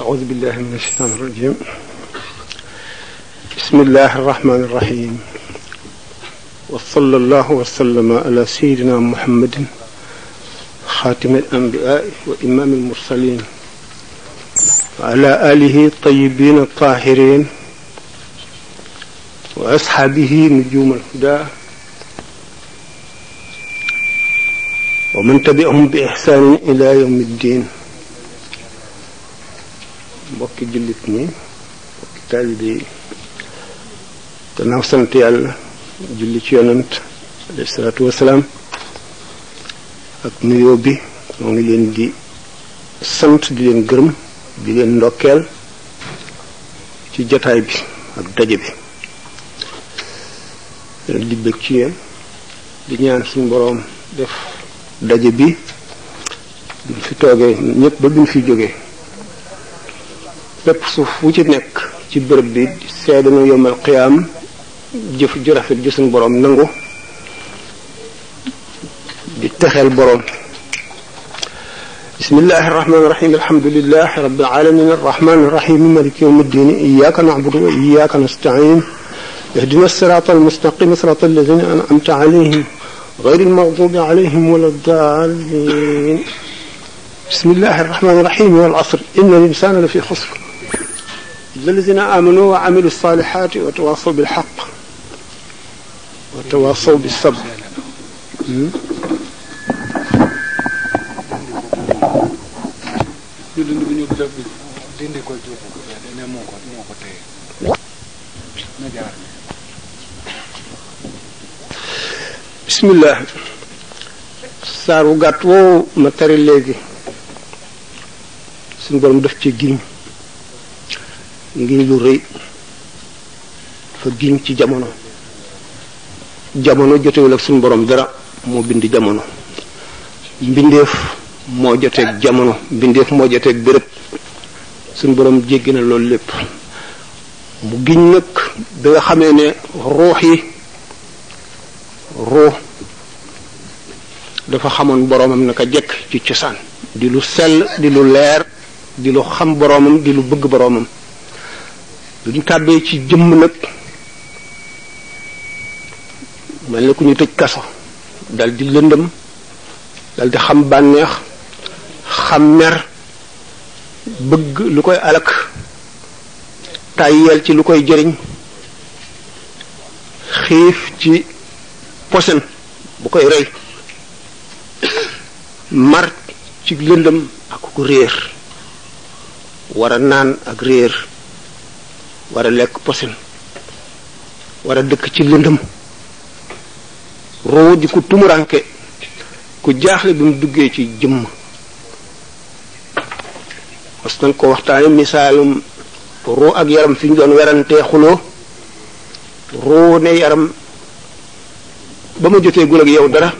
أعوذ بالله من الشيطان الرجيم. بسم الله الرحمن الرحيم. وصلى الله وسلم على سيدنا محمد خاتم الأنبياء وإمام المرسلين وعلى آله الطيبين الطاهرين وأصحابه نجوم الهدى ومن تبعهم بإحسان إلى يوم الدين. mbokki jullit ñi mbokki taalibe yi gannaaw sant yàlla julli ci yonant alayhi salaatu wasalaam ak nuyoo bi moo ngi leen di sant di leen gërëm di leen ndokkeel ci jataay bi ak daje bi di bëgg ci yéen di ñaan suñu boroom def daje bi duñ fi toogee ñëpp ba duñ fi jógee lépp suuf wu ci nekk ci bërëb bi seede na yomal qiyaam jëf ju rafet ju suñu boroom nangu di texeel boroom. bismillahi irrahmani irrahim alhamdulilahi rabbil alamin arrahmani irrahim maliki yawmi ddin iyyaka na'budu wa iyyaka nasta'in ihdina sirata almustaqima sirata alladhina an'amta alayhim غير المغضوب عليهم ولا الضالين. بسم الله الرحمن الرحيم والعصر إن الإنسان لفي خسر إلا الذين آمنوا وعملوا الصالحات وتواصوا بالحق وتواصوا بالصبر. bismillah saar wu gàtt woowu ma tari léegi suñu borom def ci giñ lu rëy fa giñ ci jamono jotewul ak suñu borom dara moo bind jamono mbindeef moo joteeg jamono mbindeef moo joteeg béréb suñu borom jéggi na loolu lépp mu giñ nag bi nga xamee ne ruux dafa xamoon boroomam naka jekk ci cosaan di lu sell di lu leer di lu xam boroomam di lu bëgg boroomam duñ tàbbee ci jëmm nag mel na ku ñu tëj kaso dal di lëndëm dal di xam bànneex xam mer bëgg lu koy alak tàyyeel ci lu koy jëriñ xiif ci posen bu koy rey mar ci lëndëm ak ku réer war a naan ak réer war a lekk posen war a dëkk ci lëndëm roo di ku tumuranke ku jaaxle bi mu duggee ci jëmm mas nañ ko waxtaane misaalum roo ak yaram fi ñu doon werantee xuloo roo ne yaram ba ma jotee gul ak yow dara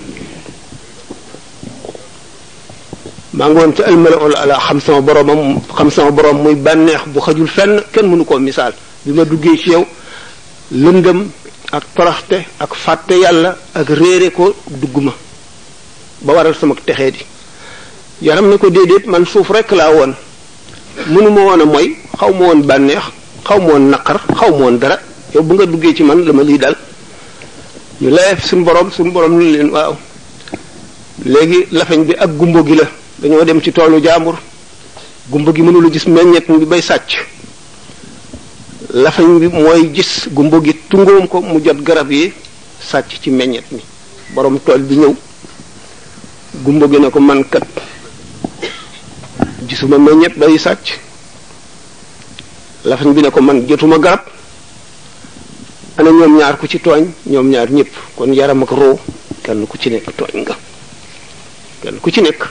maa ngi woon ci almala'ul ala xam sama boroom muy bànneex bu xajul fenn kenn mënu koo misaal bi ma duggee ci yow lëndëm ak toroxte ak fàtte yàlla ak réere ko dugg ma ba waral sama texee di yaram ne ko déedéet man suuf rekk laa woon mënuma woon a mooy xaw ma woon bànneex xaw ma woon naqar xaw ma woon dara yow bu nga duggee ci man la ma lii dal ñu layeef suñu boroom ni leen waaw léegi lafañ bi ak gumbo gi la dañoo dem ci toolu jaambur gumba gi mënula gis meññet bi bay sàcc lafañ bi mooy gis gumba gi tungoom ko mu jot garab yi sàcc ci meññet mi borom tool bi ñëw gumba gi ne ko man kat gisuma meññet bay sàcc lafañ bi ne ko man jotuma garab ana ñoom ñaar ku ci tooñ ñoom ñaar ñëpp kon yaram ak roo kenn ku ci nekk tooñ nga kenn ku ci nekk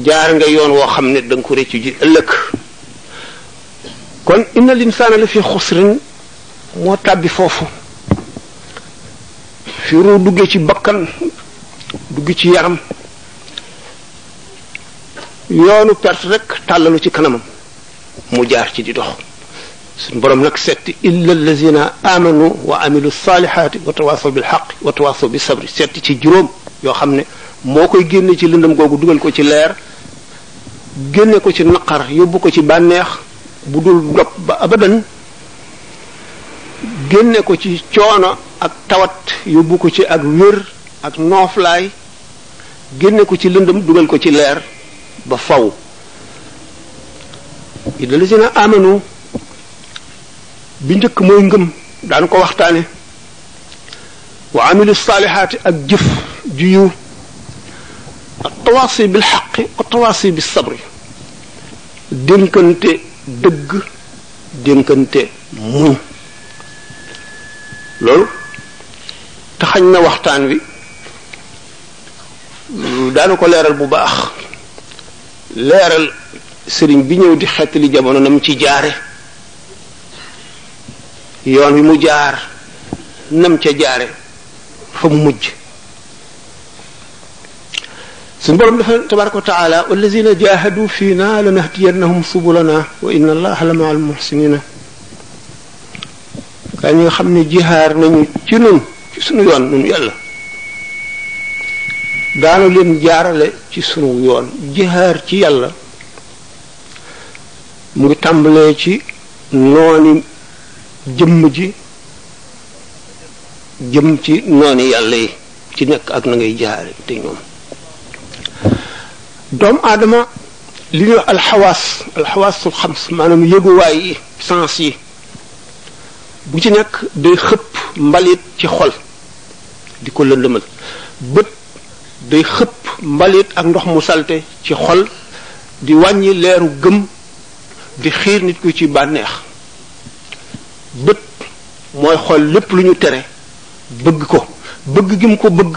jaar nga yoon woo xam ne danga ko réccu ji ëllëg kon inna linsaana la fi xusrin moo tàbbi foofu fi ruu duggee ci bakkan dugg ci yaram yoonu perte rek tàllalu ci kanamam mu jaar ci di dox suñu borom nag setti illa allazina amanu wa amilu salihati wa tawasaw bil haqq wa tawasaw bis sabri setti ci juróom yoo xam ne moo koy génne ci lëndëm googu dugal ko ci leer génne ko ci naqar yóbbu ko ci bànneex bu dul dog ba abadan génne ko ci coono ak tawat yóbbu ko ci ak wér ak nooflaay génne ko ci lëndëm dugal ko ci leer ba faw idalazina amanu bi njëkk mooy ngëm daan ko waxtaane wa amilu saalihaati ak jëf ju yiw ak tawaasi bil xaqi wa tawaasi bis sabri dénkante dëgg dénkante muñ loolu taxañ na waxtaan wi daana ko leeral bu baax leeral sëriñ bi ñëw di xettali jamono nam ci jaare yoon wi mu jaar nam ca jaare fa mu mujj suñ borom dafa tabaraka wa taala wallazina jahadu fiina lanahdiyannahum subulana wa inna allaha la ma'al muhsinina kaa ñi nga xam ne jihaar nañu ci nun ci sunu yoon nun yàlla daanu leen jaarale ci sunu yoon jihaar ci yàlla mu ngi tàmbalee ci nooni jëmm ji jëm ci nooni yàlla yi ci nekk ak na ngay jaare te ñoom doomu aadama li ñuy wax alxawaasul xams maanaam yëguwaay yi sens yi bu ci nekk day xëpp mbalit ci xol di ko lëndëmal bët day xëpp mbalit ak ndox mu salte ci xol di wàññi leeru gëm di xiir nit ku ci bànneex bët mooy xol lépp lu ñu tere bëgg ko bëgg gi mu ko bëgg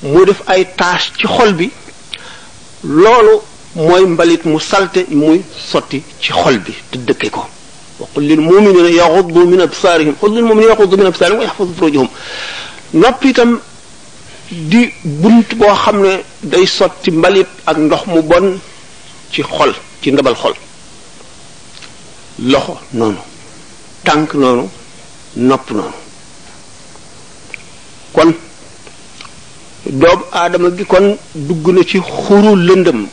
mu def ay tache ci xol bi loolu mooy mbalit mu salte muy sotti ci xol bi te dëkke ko wa qul lil muminina yaxuddu min absaarihim qul lil muminina yaxuddu min absaarihim wa yaxfadu furujahum noppi itam di bunt boo xam ne day sotti mbalit ak ndox mu bon ci xol ci ndabal xol loxo noonu tànk noonu nopp noonu kon doomu aadama gi kon dugg na ci xuru lëndëm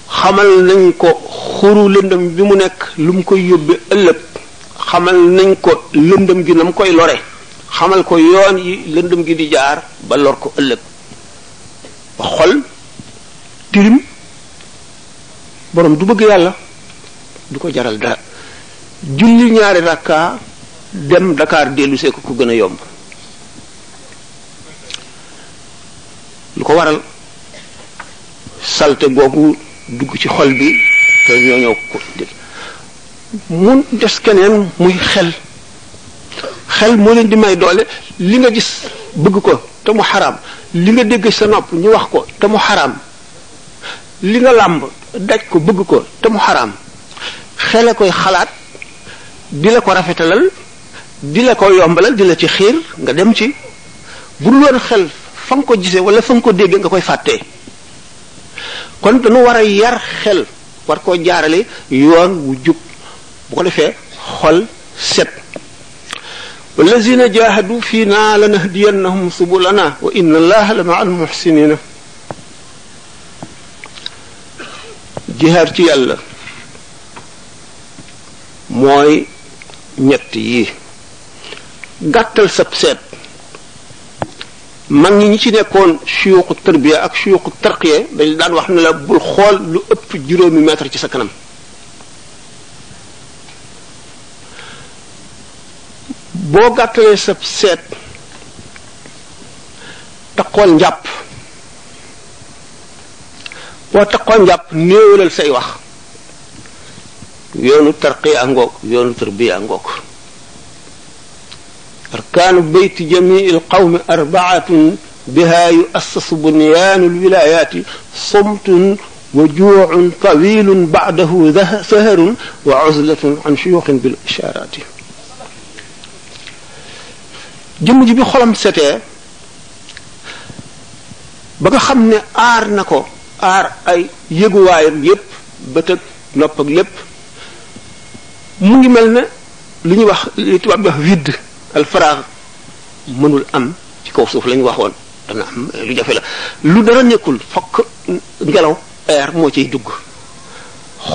xamal nañ ko xuru lëndëm bi mu nekk lu mu koy yóbbe ëllëg xamal nañ ko lëndëm gi na mu koy lore xamal ko yoon yi lëndëm gi di jaar ba lor ko ëllëg ba xol tirim borom du bëgg yàlla du ko jaral dara julli ñaari rakka dem Dakar dellu see ko gën a yomb lu ko waral salte googu dugg ci xol bi te ñoo ko mun des keneen muy xel moo leen di may doole li nga gis bëgg ko te mu xaraam li nga dégg sa nopp ñu wax ko te mu xaraam li nga làmb daj ko bëgg ko te mu xaraam xele koy xalaat di la ko rafetalal di la ko yombalal di la ci xiir nga dem ci bu dul woon xel fa nga ko gisee wala fa nga ko déggee nga koy fàttee kon dañu war a yar xel war koo jaarale yoon wu jub bu ko defee xol set wallazina jahadu fiina lanahdiyannahum subulana wa inna allaha la ma'al muhsinina jihaar ci yàlla mooy ñett yi gàttal sab seet mag ñi ci nekkoon suyuqu tarbiya ak suyuqu tarqiya dañ daan wax ne la bul xool lu ëpp juróomi mètre ci sa kanam boo gàttalee sab seet taqool njàpp boo taqool njàpp néewalal say wax yoonu tarqiya ngoog yoonu tarbiya ngoog arkaanu bayti jamii alqawmi arbaatun biha yuassasu bunyaanu alwilayaati sumtun wa juucun tawilun bacdahu saharun wa uzlatun an shuyuuxin bil ishaaraati jëmm ji bi xolam setee ba nga xam ne aar na ko aar ay yëguwaayam yépp bët ak nopp ak lépp mu ngi mel ne lu ñuy wax li tubaab bi wax vide alfaraax mënul am ci kaw suuf la ñu waxoon dana am lu jafe la lu dara nekkul fokk ngelaw air moo ciy dugg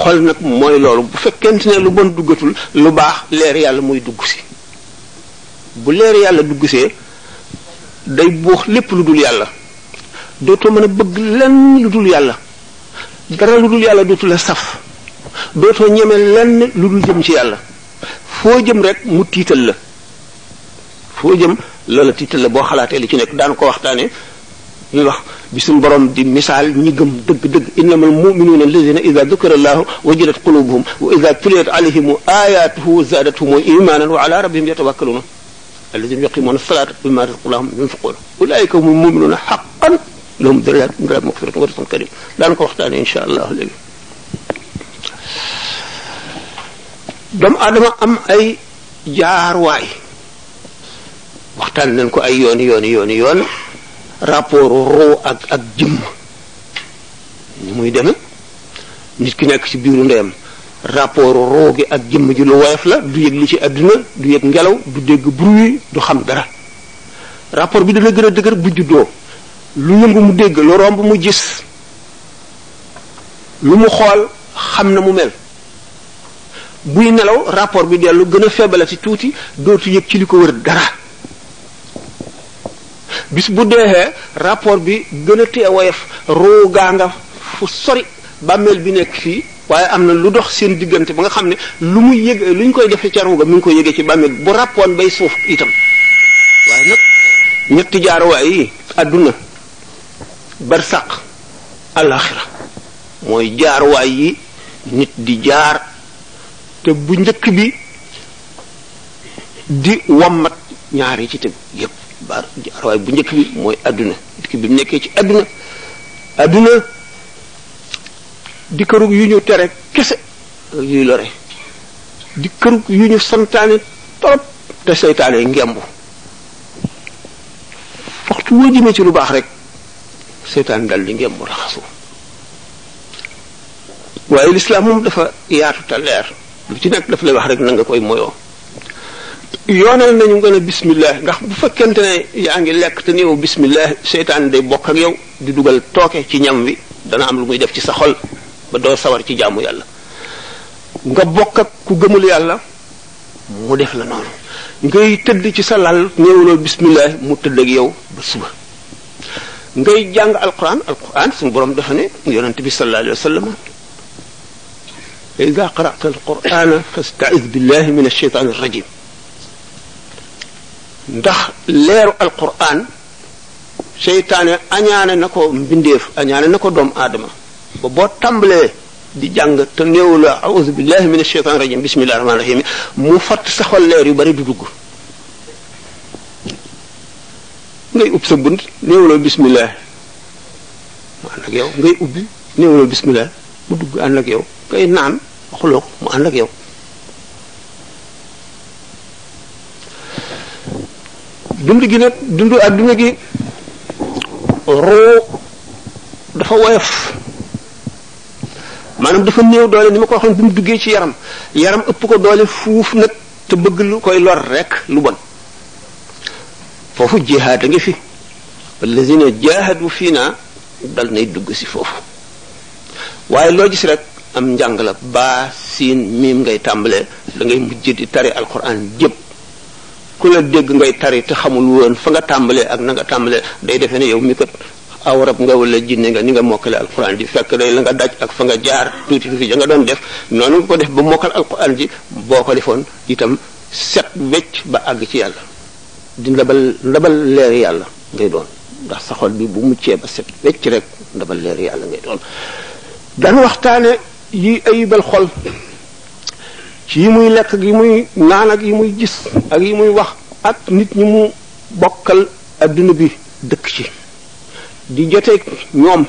xol nag mooy loolu bu fekkente ne lu bon duggatul lu baax leer yàlla muy dugg si bu leer yàlla dugg see day buux lépp lu dul yàlla dootoo mën a bëgg lenn lu dul yàlla dara lu dul yàlla dootu la saf dootoo ñeme lenn lu dul jëm ci yàlla foo jëm rek mu tiital la foo jëm loola tiital la boo xalaatee li ci nekk daan ko waxtaane ñuy wax bi suñu borom di misaal ñi gëm dëgg-dëgg innamal mu'minuuna allazina ida dukira allahu wajilat qulubuhum wa ida tuliyat alayhim ayatuhu zadatuhum imanan wa ala rabbihim yatawakkaluna allazina yuqimuna as-salata mimma razaqnahum yunfiquna ulaika humul mu'minuuna haqqan lahum darajatun inda maghfiratun wa rizqun karim daan ko waxtaane insha allah léegi doomu aadama am ay jaarwaay waxtaan nañ ko ay yoon rapport roo ak jëmm ni muy deme nit ki nekk ci biiru ndeyam rapport roo gi ak jëmm ji lu woyof la du yëg li ci àdduna du yëg ngelaw du dégg bruit du xam dara rapport bi dana gën a dëgër bu juddoo lu yëngu mu dégg lu romb mu gis lu mu xool xam na mu mel buy nelaw rapport bi dellu gën a feebale ci tuuti dootu yëg ci li ko wër dara bis bu deexee rapport bi gën a tee woyof roo gaa nga fu sori bàmmeel bi nekk fii waaye am na lu dox seen diggante ba nga xam ne lu muy yëg lu ñu koy defee ca ruuga mi ngi koy yëgee ci bàmmeel bu rappoon bay suuf itam waaye nag ñetti jaaruwaay yi àdduna barsaq alaxira mooy jaaruwaay yi nit di jaar te bu njëkk bi di wammat ñaar yi ci tegu yépp jaaruwaay bu njëkk bi mooy àdduna nit ki bi mu nekkee ci àdduna di kërug yu ñu tere kese yuy lore di kërug yu ñu santaane torop te seytaane ngemb waxtu woo jëmee ci lu baax rek seytaan dal di ngemb raxasu waaye lislaam moom dafa yaatu te leer lu ci nekk dafa lay wax rek na nga koy moyoo yoonal nañu nga ne bismillah ndax bu fekkente ne yaa ngi lekk te néew bismillah seytaan day bokk ak yow di dugal tooke ci ñam wi dana am lu muy def ci sa xol ba doo sawar ci jaamu yàlla nga bokk ak ku gëmul yàlla mu def la noonu ngay tëdd ci sa lal néewuloo bismillah mu tëdd ak yow ba suba ngay jàng alquran suñu borom dafa ne yonente bi sallallahu alayhi wa sallam ida qara'ta alqurana fasta'iz billahi min ash-shaytan ar-rajim ndax leeru alquran seytaane añaane na ko mbindeef añaane na ko doomu aadama ba boo tàmbalee di jàng te néew la a'udhu billahi minash shaytanir rajim bismillahir rahmanir rahim mu fatt saxol leer yu bari du dugg ngay ub sa bunt néew la bismillah mu ànd ak yow ngay ubbi néew la bismillah mu dugg ànd ak yow ngay naan waxuloo ko mu ànd ak yow dund gi nag dundu adduna gi roo dafa woyof maanaam dafa néew doole ni ma ko waxoon bi mu duggee ci yaram ëpp ko doole fuuf nag te bëgg lu koy lor rek lu bon foofu jihaad a ngi fi allazina jahadu fiina dal nay dugg si foofu waaye loo gis rek am njàng la baa siin miim ngay tàmbalee da ngay mujj di tari alquran jëpp ku la dégg ngay tari te xamul woon fa nga tàmbalee ak na nga tàmbalee day defee ne yow mi kat aw rab nga wala jinne nga ni nga mokkale alquran ji fekk day la nga daj ak fa nga jaar tuuti fi ja nga doon def noonu nga ko def ba mokkal alquran ji boo ko defoon itam set wecc ba àgg ci yàlla di ndabal leeri yàlla ngay doon ndax sa xol bi bu muccee ba set wecc rek ndabal leeri yàlla ngay doon daan waxtaane yi ayibal xol ci yi muy lekk ak yi muy naan ak yi muy gis ak yi muy wax ak nit ñi mu bokkal adduna bi dëkk ci di joteeg ñoom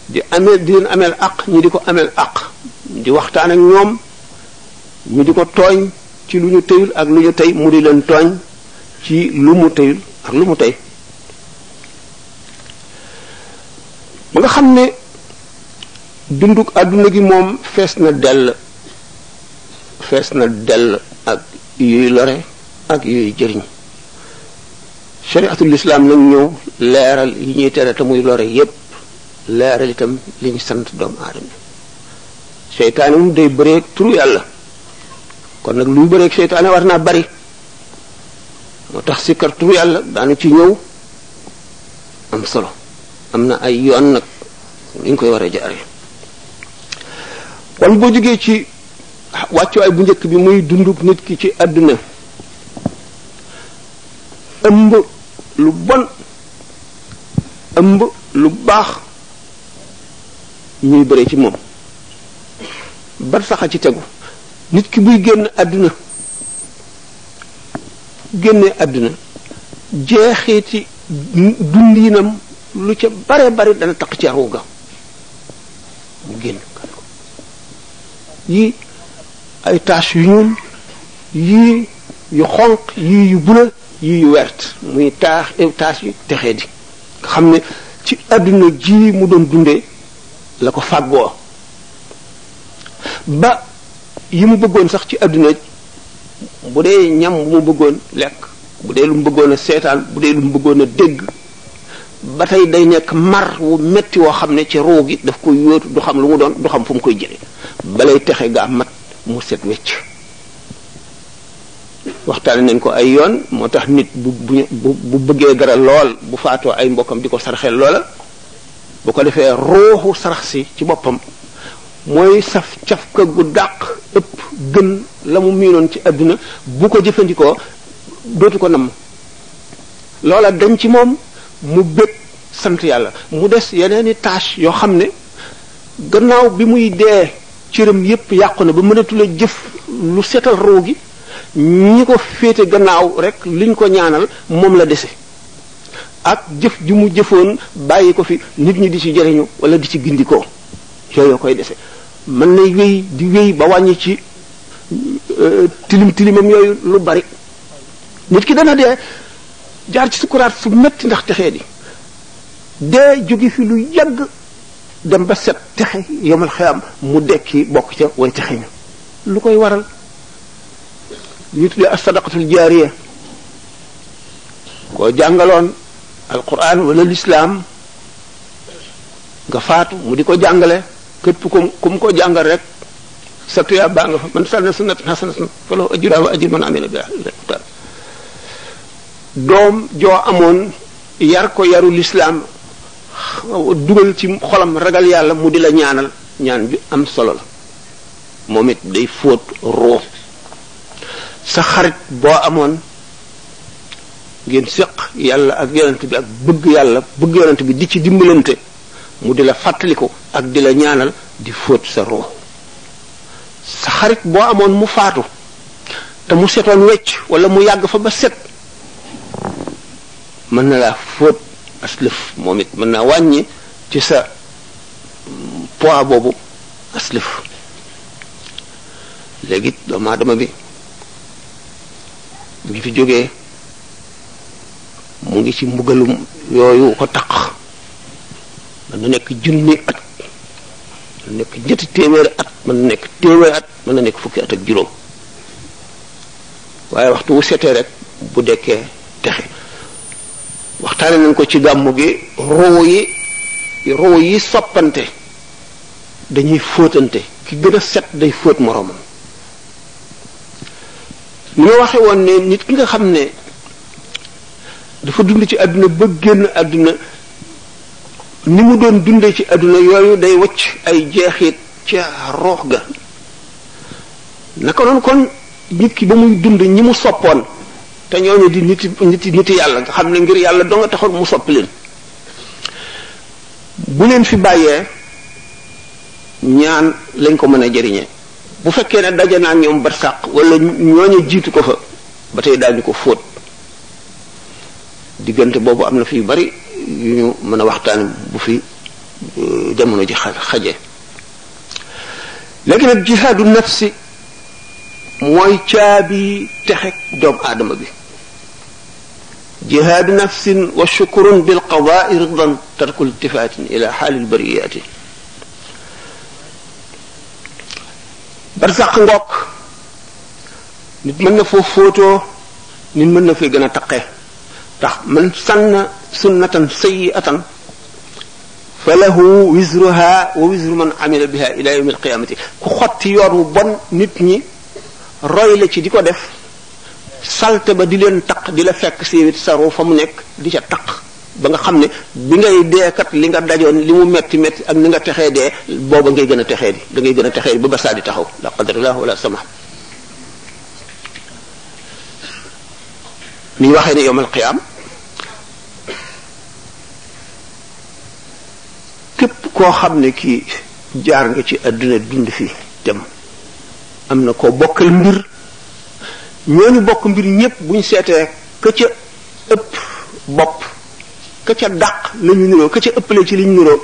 di leen ameel aq ñi di ko ameel aq di waxtaan ak ñoom ñu di ko tooñ ci lu ñu tëyul ak lu ñu tey mu di leen tooñ ci lu mu tëyul ak lu mu tey ba nga xam ne dunduk adduna gi moom fees na dell ak yuy lore ak yuy jëriñ shariatul islam nag ñëw leeral yi ñuy tere te muy lore yépp leeral itam li ñu sant doomu aadama seytaane moom day bëreeg turu yàlla kon nag luy bëreeg seytaane war naa bari moo tax sikkar turu yàlla daanu ci ñëw am solo am na ay yoon nag ni ñu koy war a jaaree kon boo jógee ci wàccuwaay bu njëkk bi muy dunduk nit ki ci àdduna ëmb lu bon ëmb lu baax ñuy bëre ci moom bar saxa ci tegu nit ki buy génn àdduna génne àdduna jeexiti dundinam lu ca bare bare dana taq ci ruuga mu génn yii ay tache yu ñuul yii yu xonq yii yu bula yii yu wert muy tache yu texee di nga xam ne ci àdduna ji mu doon dundee la ko fàggoo ba yi mu bëggoon sax ci àdduna bu dee ñam bu mu bëggoon lekk bu dee lu mu bëggoon a seetaan bu dee lu mu bëggoon a dégg ba tey day nekk mar wu metti woo xam ne ci ruu gi daf koy yóotu du xam lu mu doon du xam fu mu koy jële balay texe gaa mat mu set wecc waxtaane nañ ko ay yoon moo tax nit bu bëggee dara lool bu faatoo ay mbokkam di ko sarxel loola bu ko defee ruuxu sarax si ci boppam mooy saf cafka gu dàq ëpp gën la mu miinoon ci àdduna bu ko jëfandikoo dootu ko namm loola dañ ci moom mu bëgg sant yàlla mu des yeneeni tâche yoo xam ne gannaaw bi muy dee cëram yépp yàqu na ba mënatula jëf lu setal ruu gi ñi ko féete gannaaw rek liñ ko ñaanal moom la dese ak jëf ju mu jëfoon bàyyi ko fi nit ñi di ci jëriñu wala di ci gindikoo yooyu koy dese mën na wéy di wéy ba wàññi ci tilimam yooyu lu bari nit ki dana dee jaar ci sukuraat su metti ndax texee di dee jóge fi lu yàgg dem ba set texe yomal xiyam mu dekki bokk ca way texe ñu lu koy waral li tuddee as-sadaqatul jaariya koo jàngaloon alquran wala lislaam nga faatu mu di ko jàngale képp ku mu ko jàngal rek sa tuyaa baa nga fa man sanna sunnatan hasanatan falahu ajruha wa ajru man amila biha doom joo amoon yar ko yaru lislaam dugal ci xolam ragal yàlla mu di la ñaanal ñaan ju am solo la moom it day fóot ruux sa xarit boo amoon ngeen séq yàlla ak yonent bi ak bëgg yàlla bëgg yonent bi di ci dimbalante mu di la fàttaliku ak di la ñaanal di fóot sa ruux sa xarit boo amoon mu faatu te mu setoon wecc wala mu yàgg fa ba set mën na laa fóot aslëf moom it mën naa wàññi ci sa poids boobu aslëf léegi doomu aadama bi bu ngi fi jógee mu ngi ci mbugalum yooyu ko taq mën na nekk junni at mën na nekk ñetti téeméeri at mën na nekk téeméeri at mën na nekk fukki at ak juróom waaye waxtu wu setee rek bu dekkee texe waxtaane nañ ko ci gàmmu gi ruu yi soppante dañuy fóotante ki gën a set day fóot moroomam ni ma waxe woon ne nit ki nga xam ne dafa dund ci àdduna ba génn àdduna ni mu doon dundee ci àdduna yooyu day wacc ay jeexit ca roox ga naka noonu kon nit ki ba muy dund ñi mu soppoon te ñooñu di niti yàlla nga xam ne ngir yàlla doo nga taxoon mu soppi leen bu leen fi bàyyee ñaan lañ ko mën a jëriñee bu fekkee ne daje naa ñoom barsàq wala ñooñu jiitu ko fa ba tey daañu ko fóot diggante boobu am na fi yu bari yu ñu mën a waxtaan bu fi jamono ji xaje léegi nag jihaadu nafsi mooy caabi texek doomu aadama bi jihaadu nafsin wa shukrun bil qadaai ridan tarku iltifaatin ila xaalil bariyaati barsàq ngook nit mën na foo fóotoo nit mën na fee gën a taqe tax man sanna sunnatan sayyi'atan fa lahu wisruha wa wisru man amila biha ila yawm alqiyamati ku xotti yoon wu bon nit ñi roy la ci di ko def salte ba di leen taq di la fekk siiwit saru fa mu nekk di ca taq ba nga xam ne bi ngay deekat li nga dajoon li mu metti metti ak ni nga texee dee booba ngay gën a texee di da ngay gën a texee di ba ba saa di taxaw la qadarullah wala sama ni waxee ne yawmal qiyaam képp koo xam ne kii jaar nga ci àdduna dund fi dem am na koo bokkal mbir ñooñu bokk mbir ñépp buñ seetee ka ca ëpp bopp ka ca dàq la ñu niroo ka ca ëppale ci li ñu niroo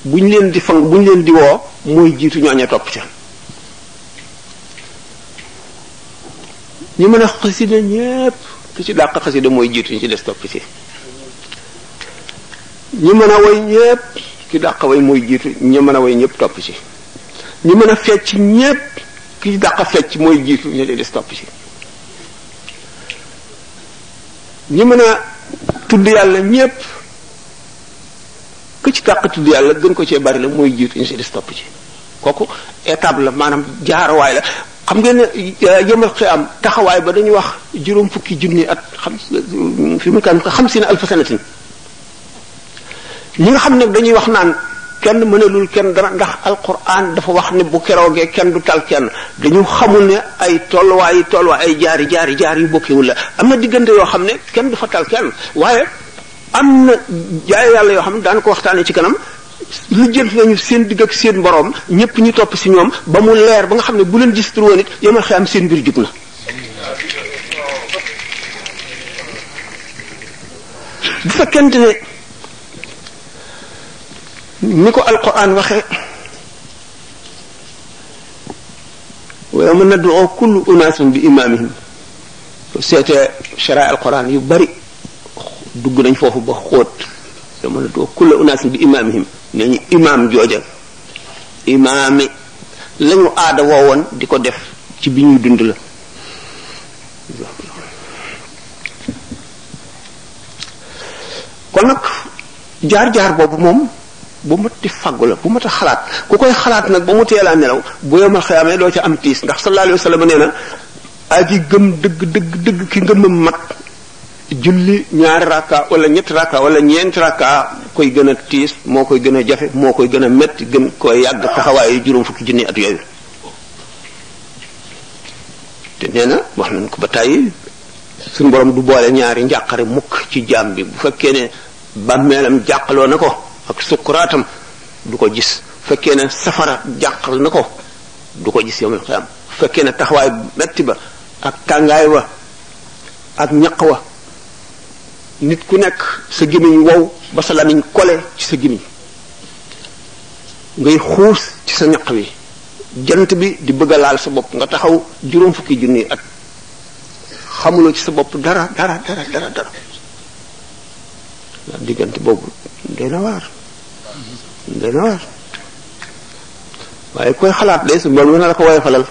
buñ leen di fang buñ leen di woo mooy jiitu ñooña topp ca ñu mën a xasida ñépp ki ci dàq xasida mooy jiitu ñu ci des topp ci ñu mën a way ñépp ki dàq way mooy jiitu ñu mën a way ñépp topp ci ñu mën a fecc ñépp ki ci dàq fecc mooy jiitu ñu ci des topp ci ñu mën a tudd yàlla ñépp ku ci dàq tudd yàlla gën ko cee bari la mooy jiitu ñu ci des topp ci kooku étape la maanaam jaarawaay la xam ngeen ne yawmal qiyaam taxawaay ba dañuy wax juróom fukki junni at xam fi mu kan xamsiina alfa sanatin ñi nga xam ne dañuy wax naan kenn mënalul kenn dara ndax alquran dafa wax ne bu keroogee kenn du tal kenn dañu xamul ne ay tolluwaay ay jaar yu bokkewul la am na diggante yoo xam ne kenn du fa tal kenn waaye am na jaay yàlla yoo xam ne daan ko waxtaanee ci kanam lu jënt nañu seen digg ak seen borom ñëpp ñu topp si ñoom ba mu leer ba nga xam ne bu leen gis tur woon it yawmal qiyaam seen mbir jug na bu fekkente ne ni ko alquran waxe wa yawma nad'u kullu unaasin bi imaamihim seetee shara alquran yu bari dugg nañ foofu ba xóot yawma nad'u kullu unaasin bi imaamihim ne ñu imaam jooja imaami lañu aada woowoon di ko def ci bi ñuy dund la kon nag jaar-jaar boobu moom bu mat di faggu la bu mat a xalaat ku koy xalaat nag ba mu teelaa nelaw bu yawmal qiyaama doo ca am tiis ndax sallallahu alayhi wa sallam nee na aji gëm dëgg ki ngëmam mat julli ñaari rakka wala ñetti rakka wala ñeenti rakka koy gën a tiis moo koy gën a jafe moo koy gën a metti gën koy yàgg taxawaayu juróom fukki junni at yooyu te nee na wax nañ ko ba tàyyi suñu borom du boole ñaari njàqare mukk ci jaam bi bu fekkee ne bàmmeelam jàqaloo na ko ak sukkuraatam du ko gis fekkee ne safara jàqal na ko du ko gis yawmal qiyaam fekkee ne taxawaay metti ba ak tàngaay wa ak ñaq wa nit ku nekk sa gémmiñ wow ba sa lamiñ kole ci sa gémmiñ ngay xuus ci sa ñaq wi jant bi di bëgg a laal sa bopp nga taxaw juróom fukki junni at xamuloo ci sa bopp dara diggante boobu day na waar waaye koy xalaat day su borom na la ko woye falal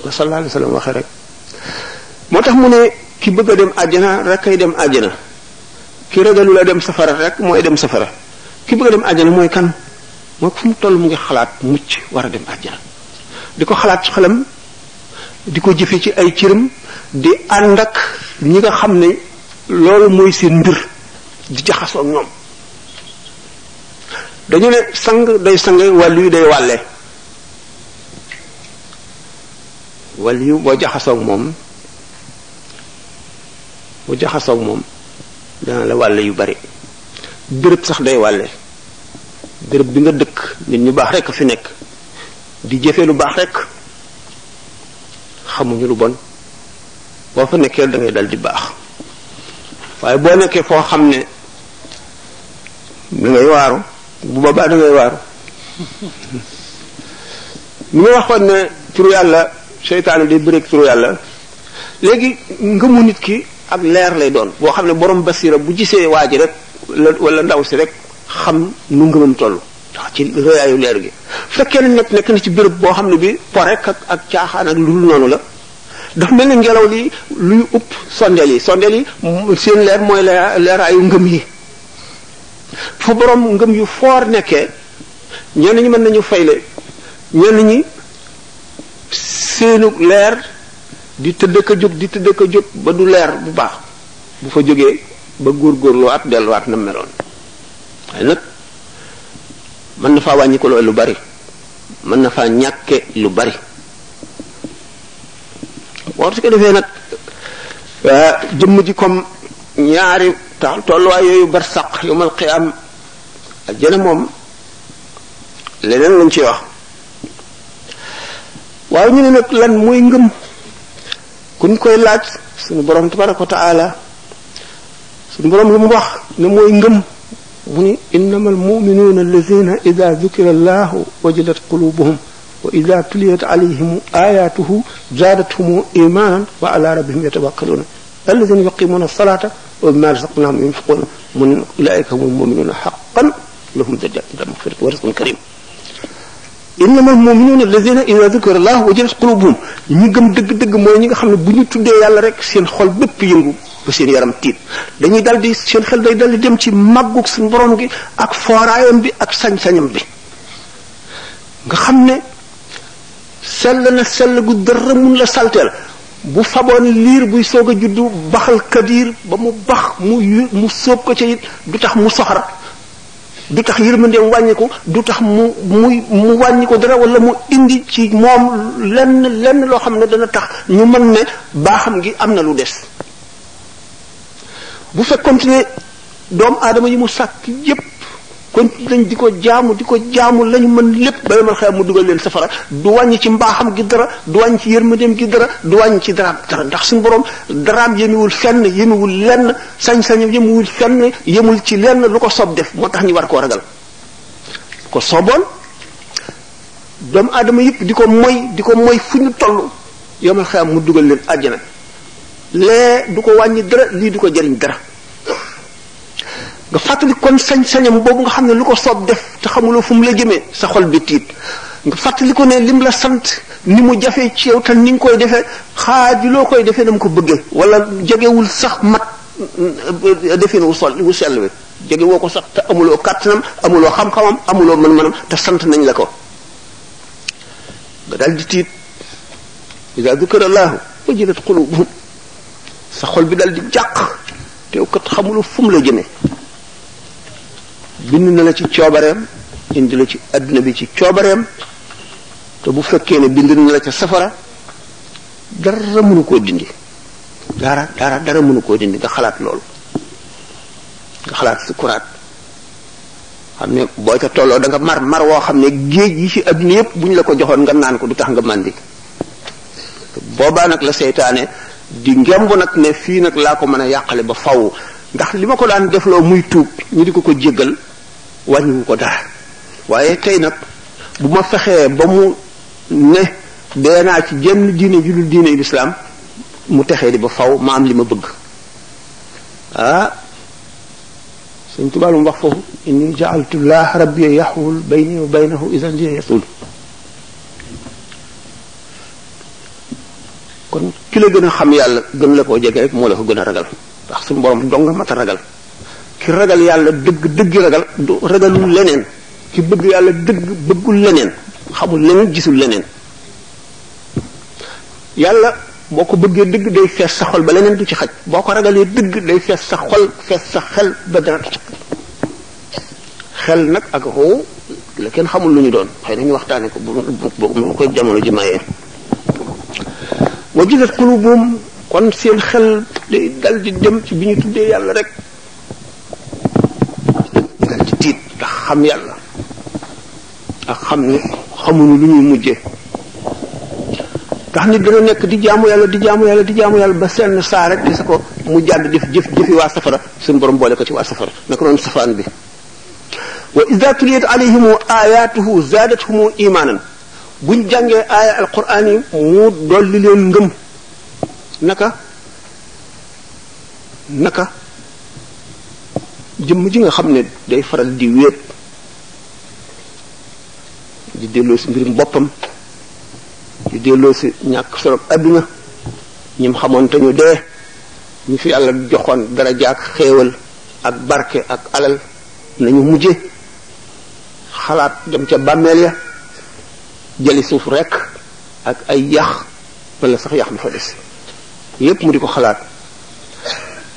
ko sallallahu alayhi wasallam waxe rek moo tax mu ne ki bëgg a dem àjjana rek kay dem àjjana ki ragalu la dem safara rek mooy dem safara ki bëgg a dem àjjana mooy kan mooy fu mu toll mu ngi xalaat mucc war a dem àjjana di ko xalaat ci xelam di ko jëfe ci ay cëram di ànd ak ñi nga xam ne loolu mooy seen mbir di jaxasoo ak ñoom dañu ne sang day sange wàllu yu day wàlle wàllu yu boo jaxasoo ak moom dana la wàlle yu bari béréb sax day wàlle béréb bi nga dëkk nit ñu baax rekk fi nekk di jëfe lu baax rekk xamuñu lu bon boo fa nekkee da ngay dal di baax waaye boo nekkee foo xam ne da ngay waaru bu boobaa da ngay waaru ni ma waxoon ne turu yàlla seytaane day bëreeg turu yàlla léegi ngëmu nit ki ak leer lay doon boo xam ne borom basira bu gisee waa ji rek wala ndaw si rek xam nu ngëmam toll ndax ci rëyaayu leer gi fekkee ne nekk na ci béréb boo xam ne bi po rek ak caaxaan ak lu dul noonu la dafa mel ni ngelaw li luy upp sondeel yi seen leer mooy leeraayu ngëm yi fa borom ngëm yu foor nekkee ñenn ñi mën nañu fayle ñenn ñi seenu leer di tëdd ka jóg di tëdd ka jóg ba du leer bu baax bu fa jógee ba góorgóorluwaat delluwaat na meloon waaye nag mën na faa wàññi ko lu bari mën na faa ñàkke lu bari boo su ko defee nag jëmm ji comme ñaari tolluwaay yooyu bar saq yomal xiyaam ak jëne moom leneen lañ ci wax waaye ñu ne nag lan mooy ngëm kuñ koy laaj suñu borom tabaraka wa taala suñu borom lu mu wax ne mooy ngëm mu ni innamal mu'minuuna allazina ida dukira allahu wajilat qulubuhum wa ida tuliyat alayhim ayatuhu zaadathum imanan wa ala rabbihim yatawakkaluna allazina yuqimuna as-salata wa mimma razaqnahum yunfiquna mun ulaika humul mu'minuna haqqan lahum darajatun maghfiratun wa rizqun karim innamal mu'minuna allazina idha dhukira Allah wajilat qulubuhum ñi gëm dëgg-dëgg mooy ñi nga xam ne bu ñu tuddee yàlla rek seen xol bépp yëngu ba seen yaram tiit dañuy dal di seen xel day dal di dem ci màggug suñu borom gi ak fooraayam bi ak sañ-sañam bi nga xam ne sell gu dara mun la salteel bu faboon liir buy soog a juddu baxal kadir ba mu bax mu sóob ko ca it du tax mu soxar du tax yërmandeem wàññiku du tax mu wàññiku dara wala mu indi ci moom lenn loo xam ne dana tax ñu mën ne baaxam gi am na lu des bu fekkoon ne doomu aadama yi mu sàkk yépp kon lañ di ko jaamu lañu mën lépp ba yemal xew mu dugal leen safara du wàññi ci mbaaxam gi dara du wàññi ci yërmandeem gi dara du wàññi ci dara ndax suñu borom daraam yemewul fenn yemewul lenn sañ-sañam yemewul fenn yemul ci lenn lu ko soob def moo tax ñu war koo ragal ko sooboon doomu aadama yëpp di ko moy fu ñu toll yemal xew mu dugal leen àjjana lee du ko wàññi dara lii du ko jariñ dara nga fàttali kon sañ-sañam boobu nga xam ne lu ko soob def te xamuloo fu mu la jëmee sa xol bi tiit nga fàttali ko ne lim la sant ni mu jafee ci yow te ni nga koy defee xaajuloo koy defee na mu ko bëggee wala jegewul sax mat defeen wu sell wi jege woo ko sax te amuloo kàttanam amuloo xam-xamam amuloo mën-mënam te sant nañ la ko nga dal di tiit ida dukira allahu wajilat qulubuhum sa xol bi dal di jàq te yow kat xamuloo fu mu la jëmee bind na la ci coobareem indi la ci adduna bi ci coobareem te bu fekkee ne bind na la ca safara dara mënu koo dindi dara mënu koo dindi nga xalaat loolu nga xalaat sukuraat xam ne boo ca tolloo da nga mar woo xam ne géej yi ci adduna yépp bu ñu la ko joxoon nga naan ko du tax nga màndi boobaa nag la seytaane di ngemb nag ne fii nag laa ko mën a yàqale ba faw ndax li ma ko daan defloo muy tuub ñu di ko jéggal wàññiwu ko dara waaye tey nag bu ma fexee ba mu ne dee naa ci jenn diine ju dul diine lislaam mu texee di ba faw ma am li ma bëgg Sëñ Tuubaa lu mu wax foofu inni ja'altu llaha rabbi yaxwul bayni wa baynahu idan li yasul kon ki la gën a xam yàlla gën la koo jege rek moo la ko gën a ragal ndax suñu borom dong nga mat a ragal ki ragal yàlla dëgg ragal du ragalul leneen ki bëgg yàlla dëgg bëggul leneen xamul leneen gisul leneen yàlla boo ko bëggee dëgg day fees sa xol ba leneen du ci xaj boo ko ragalee dëgg day fees sa xol fees sa xel ba dara xel nag ak xoo la kenn xamul lu ñu doon xëy na ñu waxtaane ko bu koy jamono ji mayee wajilat qulubuhum kon seen xel day dal di dem ci bi ñu tuddee yàlla rek dal di tiit ndax xam yàlla ak xam ne xamuñu lu ñuy mujjee ndax nit dana nekk di jaamu yàlla ba seen saa rek gis ko mu jàdd jëfi waa safara suñu borom boole ko ci waa safara naka noonu safaan bi wa idha tuliyat alayhim ayatuhu zadatuhum imanan buñ jàngee aaya alquran yi mu dolli leen ngëm naka jëmm ji nga xam ne day faral di wéet di delloo si mbirum boppam di delloo si ñàkk solo adduna ñim xamoon te ñu dee ñu fi yàlla joxoon daraja ak xéewal ak barke ak alal nañu mujje xalaat dem ca bàmmeel ya jëli suuf rekk ak ay yax wala sax yax du fa des yépp mu di ko xalaat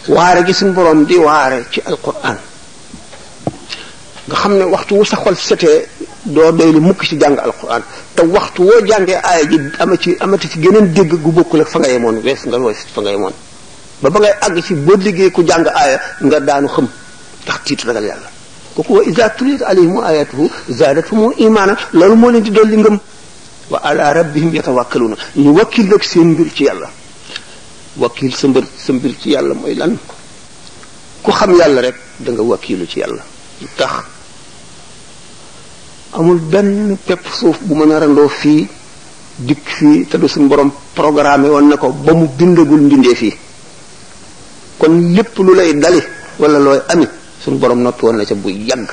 waare gi suñu boroom di waare ci alquran nga xam ne waxtu wu sa xol setee doo doy lu mukk ci jàng alquran te waxtu woo jàngee aaya ji amati ci geneen dégg gu bokkul ak fa nga yemoon wees fa nga yemoon ba ngay àgg ci boo déggee ku jàng aaya nga daanu xam ndax tiit ragal yàlla kooku wa iza tuliyat alayhim ayatuhu zaadathum imaana loolu moo leen di dolli ngëm wa ala rabbihim yatawakkaluna ñu wakkil nag seen mbir ci yàlla wakkil sa mbir ci yàlla mooy lan ku xam yàlla rek da nga wakkilu ci yàlla tax amul benn pepp suuf bu mën a randoo fii dikk fii te du suñu borom programme woon na ko ba mu bindagul mbindee fii kon lépp lu lay dali wala looy ami suñu borom noppi woon na ca bu yàgg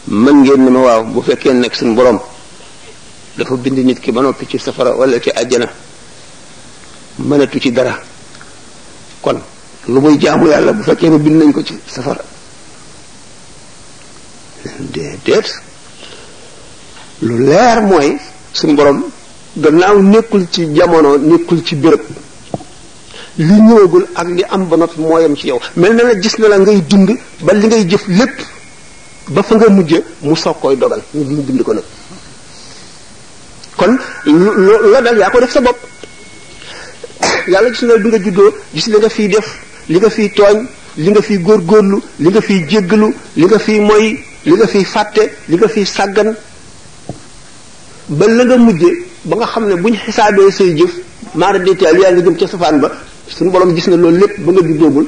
mën ngeen ne ma waaw bu fekkee nekk suñu borom dafa bind nit ki ba noppi ci safara wala ci àjjana mënatu ci dara kon lu muy jaamu yàlla bu fekkee ne bind nañ ko ci safara déedéet lu leer mooy suñu borom gannaaw nekkul ci jamono nekkul ci béréb li ñëwagul ak li am ba noppi mooyam ci yow mel na la gis na la ngay dund ba li ngay jëf lépp ba fa nga mujje mu soog koy dogal ñu bind ko nag kon la dal yaa ko def sa bopp yàlla gis na la bi nga juddoo gis li nga fiy def li nga fiy tooñ li nga fiy góorgóorlu li nga fiy jéggalu li nga fiy moy li nga fiy fàtte li nga fiy sàggan ba la nga mujje ba nga xam ne buñ xisaabee say jëf maara détail yaa ngi jëm ca safaan ba suñu borom gis na loolu lépp ba nga juddoogul